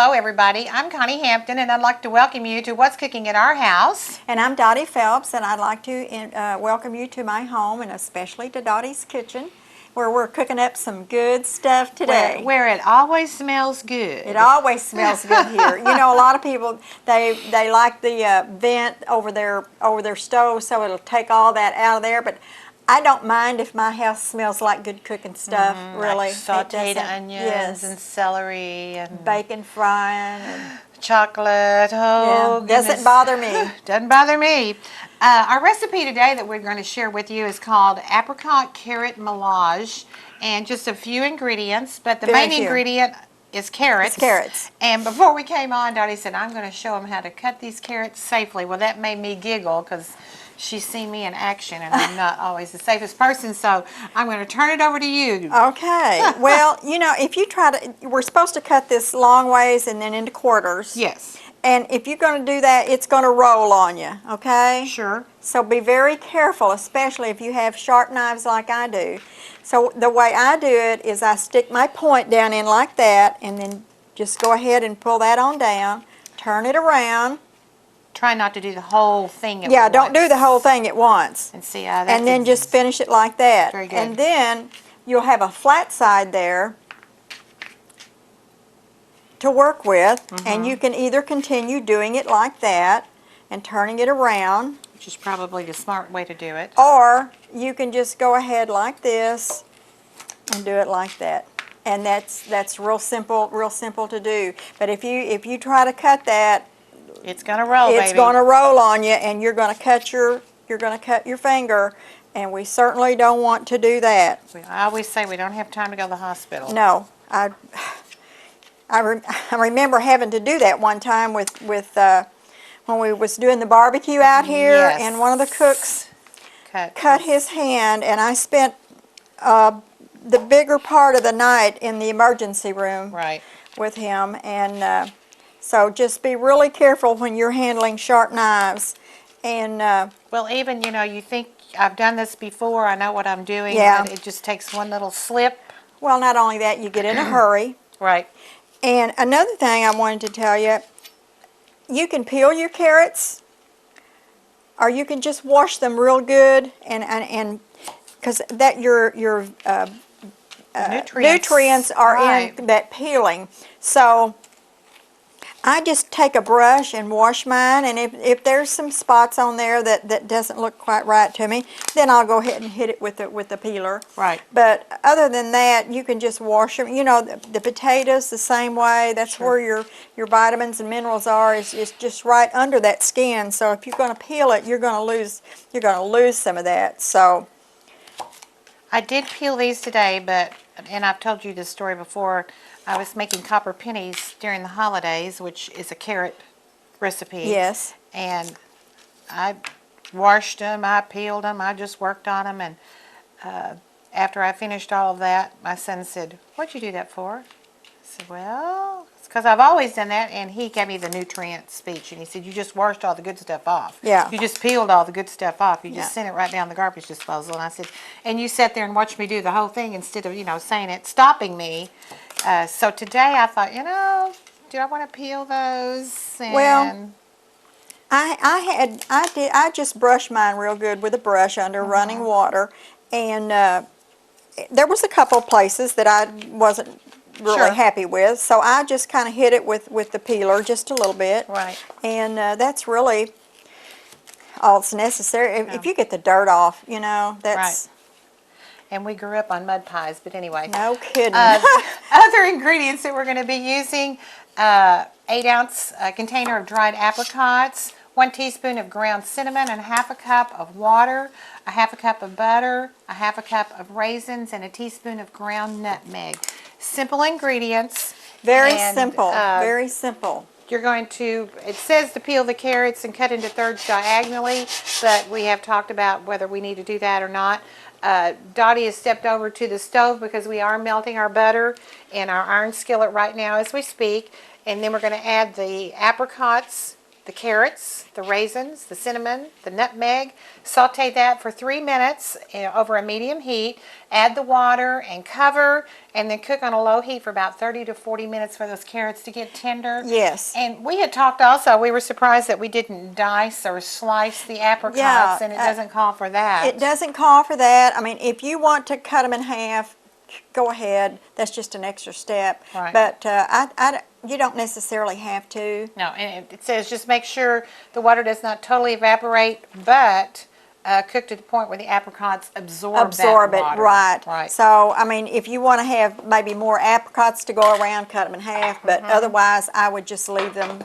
Hello everybody, I'm Connie Hampton and I'd like to welcome you to What's Cooking at Our House. And I'm Dottie Phelps and I'd like to welcome you to my home and especially to Dottie's kitchen where we're cooking up some good stuff today. Where it always smells good. It always smells good here. You know, a lot of people, they like the vent over their stove so it'll take all that out of there, but I don't mind if my house smells like good cooking stuff, really. Like sauteed onions and celery and bacon frying and chocolate. Oh, yeah, doesn't bother me. Doesn't bother me. Our recipe today that we're going to share with you is called apricot carrot melange, and just a few ingredients, but the main ingredient is carrots. It's carrots. And before we came on, Dottie said, I'm going to show them how to cut these carrots safely. Well, that made me giggle because she's seen me in action, and I'm not always the safest person, so I'm going to turn it over to you. Okay. Well, you know, if you try to, we're supposed to cut this long ways and then into quarters. Yes. And if you're going to do that, it's going to roll on you, okay? Sure. So be very careful, especially if you have sharp knives like I do. So the way I do it is I stick my point down in like that, and then just go ahead and pull that on down, turn it around. Try not to do the whole thing at once. Yeah, don't do the whole thing at once. And see, and then just finish it like that. Very good. And then you'll have a flat side there to work with, and you can either continue doing it like that and turning it around, which is probably the smart way to do it, or you can just go ahead like this and do it like that. And that's real simple to do. But if you try to cut that, it's going to roll, it's going to roll on you, and you're going to cut your finger, and we certainly don't want to do that. I always say we don't have time to go to the hospital. No, I remember having to do that one time with when we was doing the barbecue out here, and one of the cooks cut his hand, and I spent the bigger part of the night in the emergency room with him, and so just be really careful when you're handling sharp knives. And well, even, you know, you think I've done this before, I know what I'm doing, but it just takes one little slip. Well, not only that, you get in a hurry. Right. And another thing I wanted to tell you, you can peel your carrots, or you can just wash them real good, and because that your nutrients are in that peeling. So I just take a brush and wash mine, and if there's some spots on there that doesn't look quite right to me, then I'll go ahead and hit it with the peeler. Right. But other than that, you can just wash them. You know, the potatoes the same way. That's where your vitamins and minerals are. Is just right under that skin. So if you're going to peel it, you're going to lose some of that. So I did peel these today, and I've told you this story before. I was making copper pennies during the holidays, which is a carrot recipe. Yes. And I washed them, I peeled them, I just worked on them, and after I finished all of that, my son said, "What'd you do that for?" I said, "Well, it's because I've always done that," and he gave me the nutrient speech, and he said, "You just washed all the good stuff off. Yeah. You just peeled all the good stuff off. You just sent it right down the garbage disposal." And I said, "And you sat there and watched me do the whole thing instead of, you know, saying it, stopping me." So today I thought, you know, do I want to peel those? And well, I just brushed mine real good with a brush under running water, and there was a couple places that I wasn't really happy with, so I just kind of hit it with the peeler just a little bit. Right. And that's really all that's necessary. If you get the dirt off, you know, that's... Right. And we grew up on mud pies, but anyway. No kidding. Other ingredients that we're going to be using, 8-ounce container of dried apricots, 1 teaspoon of ground cinnamon, and half a cup of water, a half a cup of butter, a half a cup of raisins, and a teaspoon of ground nutmeg. Simple ingredients. Very simple. Very simple. You're going to, it says to peel the carrots and cut into thirds diagonally, but we have talked about whether we need to do that or not. Dottie has stepped over to the stove because we are melting our butter in our iron skillet right now as we speak, and then we're going to add the apricots the carrots, the raisins, the cinnamon, the nutmeg. Saute that for 3 minutes over a medium heat. Add the water and cover, and then cook on a low heat for about 30 to 40 minutes for those carrots to get tender. Yes. And we had talked also, we were surprised that we didn't dice or slice the apricots, and it doesn't call for that. It doesn't call for that. I mean, if you want to cut them in half, go ahead. That's just an extra step. Right. But you don't necessarily have to. No, and it says just make sure the water does not totally evaporate, but cook to the point where the apricots absorb that water. Right. So, I mean, if you want to have maybe more apricots to go around, cut them in half. But otherwise, I would just leave them.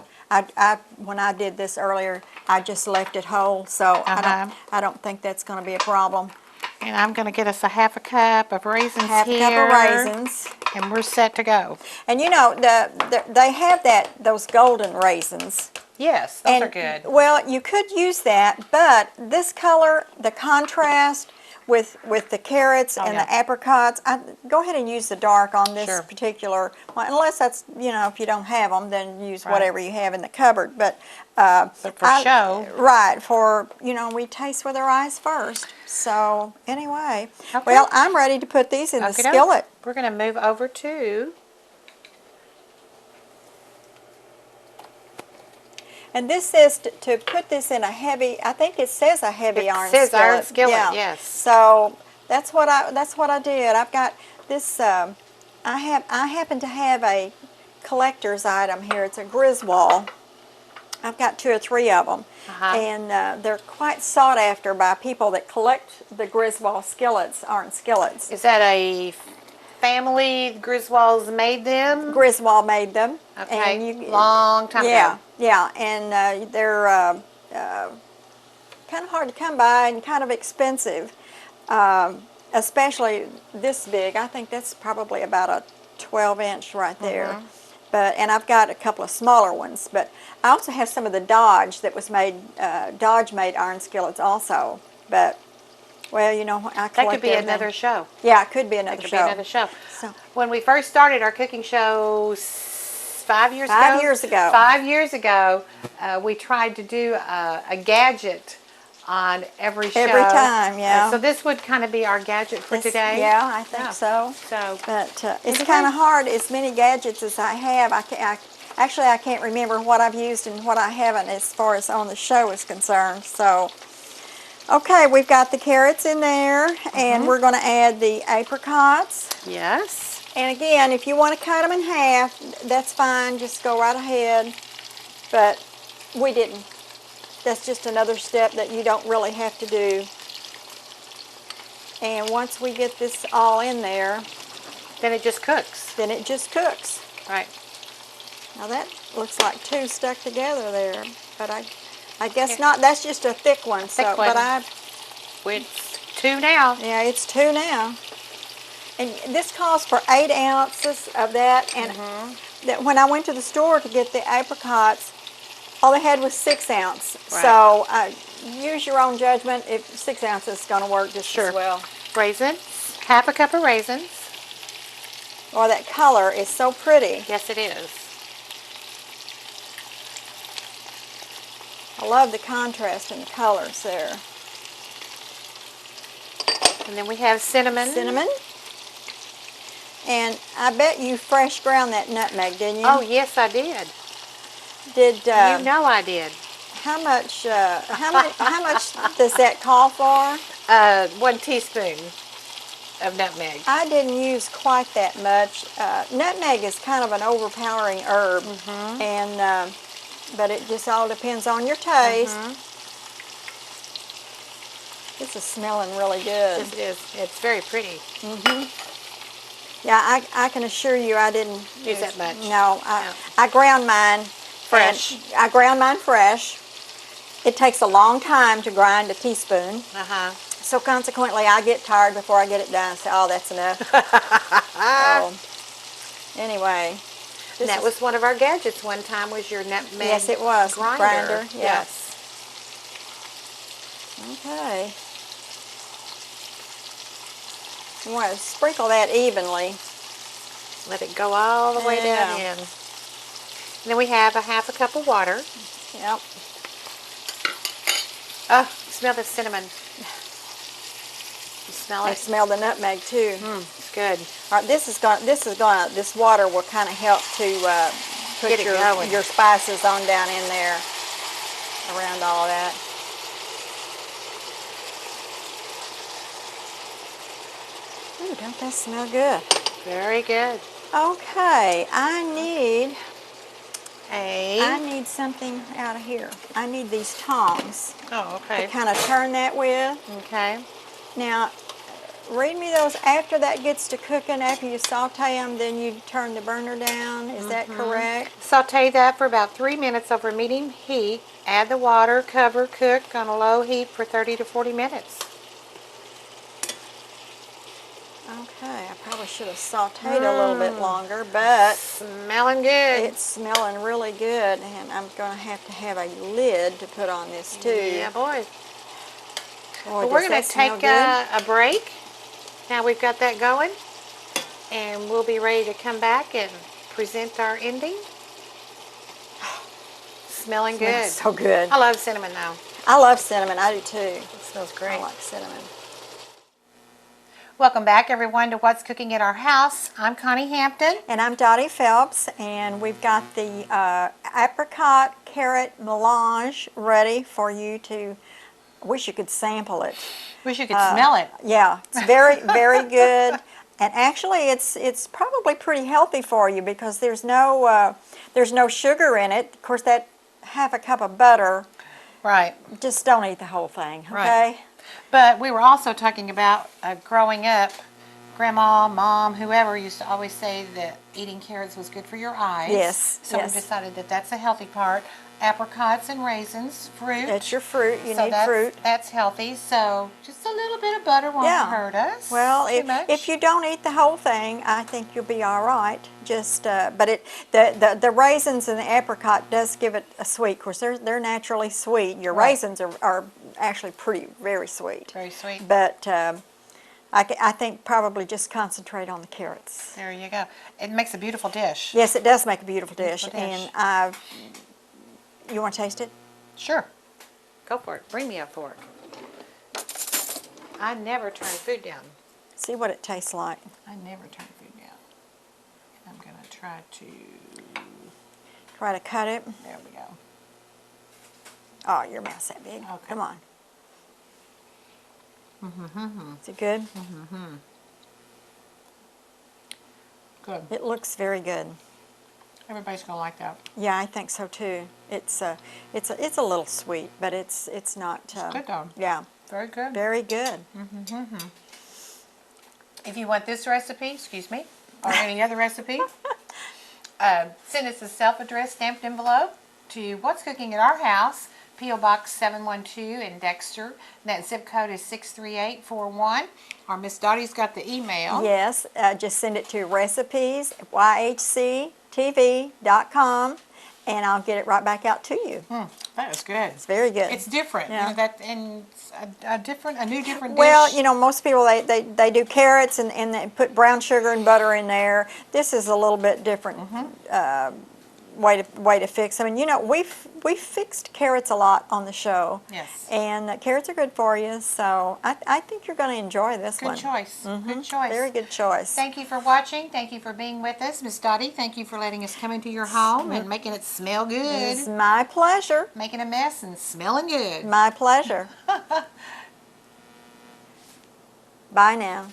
When I did this earlier, I just left it whole. So I don't think that's going to be a problem. And I'm going to get us a half a cup of raisins Half a cup of raisins. And we're set to go. And you know, they have those golden raisins. Yes, those are good. Well, you could use that, but this color, the contrast with the carrots and the apricots, go ahead and use the dark on this particular one. Unless that's, you know, if you don't have them, then use whatever you have in the cupboard. But for show. Right, for, you know, we taste with our eyes first. So, anyway. Well, I'm ready to put these in the skillet. We're going to move over to... And this says to put this in a heavy, I think it says a heavy iron skillet. It says iron skillet, yes. So that's what I did. I've got this, I happen to have a collector's item here. It's a Griswold. I've got 2 or 3 of them. And they're quite sought after by people that collect the Griswold skillets, iron skillets. Is that a family? Griswolds made them? Griswold made them. Okay, and long time ago. Yeah, and they're kind of hard to come by and kind of expensive, especially this big. I think that's probably about a 12-inch right there. And I've got a couple of smaller ones, but I also have some of the Dodge that was made, Dodge made iron skillets also, but, well, you know, I collect That could be everything. another show. Yeah, it could be another show. That could be another show. So, when we first started our cooking show 5 years ago? 5 years ago. 5 years ago, we tried to do a gadget on every show. Every time, yeah. So this would kind of be our gadget for today. Yeah, I think so. But it's kind of hard. As many gadgets as I have, actually I can't remember what I've used and what I haven't as far as on the show is concerned. So, okay, we've got the carrots in there, and we're going to add the apricots. Yes. And again, if you want to cut them in half, that's fine. Just go right ahead. But we didn't. That's just another step that you don't really have to do. And once we get this all in there, then it just cooks. Then it just cooks. Right. Now that looks like 2 stuck together there, but I guess not. That's just a thick one. Thick one. But it's 2 now. Yeah, it's 2 now. And this calls for 8 ounces of that. And that when I went to the store to get the apricots, all they had was 6 ounce. Right. So use your own judgment if 6 ounces is going to work just as well. Raisins, half a cup of raisins. Well, that color is so pretty. Yes, it is. I love the contrast in the colors there. And then we have cinnamon. Cinnamon. And I bet you fresh ground that nutmeg, didn't you? Oh, yes, I did. Did you know I did? How much? How much does that call for? 1 teaspoon of nutmeg. I didn't use quite that much. Nutmeg is kind of an overpowering herb, and but it just all depends on your taste. This is smelling really good. Yes, it is. It's very pretty. Yeah, I can assure you I didn't use that much. No, I ground mine fresh. I ground mine fresh. It takes a long time to grind a teaspoon. So consequently, I get tired before I get it done. So, oh, that's enough. So, anyway. And that was one of our gadgets one time, was your nutmeg. Yes, it was. Grinder. Yes. Okay. You want to sprinkle that evenly. Let it go all the way down in. And then we have a half a cup of water. Yep. Oh, smell the cinnamon. You smell I it? smell the nutmeg too. It's good. All right, this water will kind of help to put Get it going. your spices on down in there around all of that. Ooh, don't that smell good? Very good. Okay, I need A. something out of here. I need these tongs Oh, to okay. kind of turn that with. Okay. Now, read me those after that gets to cooking, after you saute them, then you turn the burner down. Is that correct? Saute that for about 3 minutes over medium heat. Add the water, cover, cook on a low heat for 30 to 40 minutes. Okay, I probably should have sauteed a little bit longer, but Smelling good. it's smelling really good, and I'm going to have a lid to put on this too. Yeah, boy. Boy, But we're does going that to smell take good. a break. Now we've got that going, and we'll be ready to come back and present our ending. Smelling good. Smells so good. I love cinnamon though. I love cinnamon. I do too. It smells great. I like cinnamon. Welcome back, everyone, to What's Cooking at Our House. I'm Connie Hampton. And I'm Dottie Phelps, and we've got the apricot carrot melange ready for you to. I wish you could sample it. Wish you could smell it. Yeah, it's very, very good. And actually, it's probably pretty healthy for you because there's no sugar in it. Of course, that half a cup of butter. Right. Just don't eat the whole thing, okay? Right. But we were also talking about growing up, Grandma, Mom, whoever used to always say that eating carrots was good for your eyes. Yes. So yes. we decided that that's a healthy part. Apricots and raisins, fruit. That's your fruit. You so need that's, fruit. That's healthy. So just a little bit of butter won't hurt us. Well, too much. if you don't eat the whole thing, I think you'll be all right. Just, but the raisins and the apricot does give it a sweet. Of course, they're naturally sweet. Your Right. raisins are actually very sweet. Very sweet. But I think probably just concentrate on the carrots. There you go. It makes a beautiful dish. Yes, it does make a beautiful dish. Beautiful dish. And you want to taste it? Sure. Go for it. Bring me a fork. I never turn food down. See what it tastes like. I never turn food down. I'm going to try to... Try to cut it. There we go. Oh, your mouth's that big. Okay. Come on. Is it good? Good. It looks very good. Everybody's going to like that. Yeah, I think so too. It's a little sweet, but it's not. It's good though. Yeah, Very good. very good. If you want this recipe, excuse me, or any other recipe, send us a self-addressed stamped envelope to What's Cooking at Our House, P.O. Box 712 in Dexter. That zip code is 63841. Or Miss Dottie's got the email. Yes, just send it to YHCtv.com, and I'll get it right back out to you. That is good. It's very good. It's different. Yeah. You know, and a new different dish. Well, you know, most people, they do carrots and they put brown sugar and butter in there. This is a little bit different way to fix them. And you know, we've fixed carrots a lot on the show. Yes. And carrots are good for you, so I think you're going to enjoy this one. Good choice. Good choice. Very good choice. Thank you for watching. Thank you for being with us. Miss Dottie, thank you for letting us come into your home and making it smell good. It's my pleasure. Making a mess and smelling good. My pleasure. Bye now.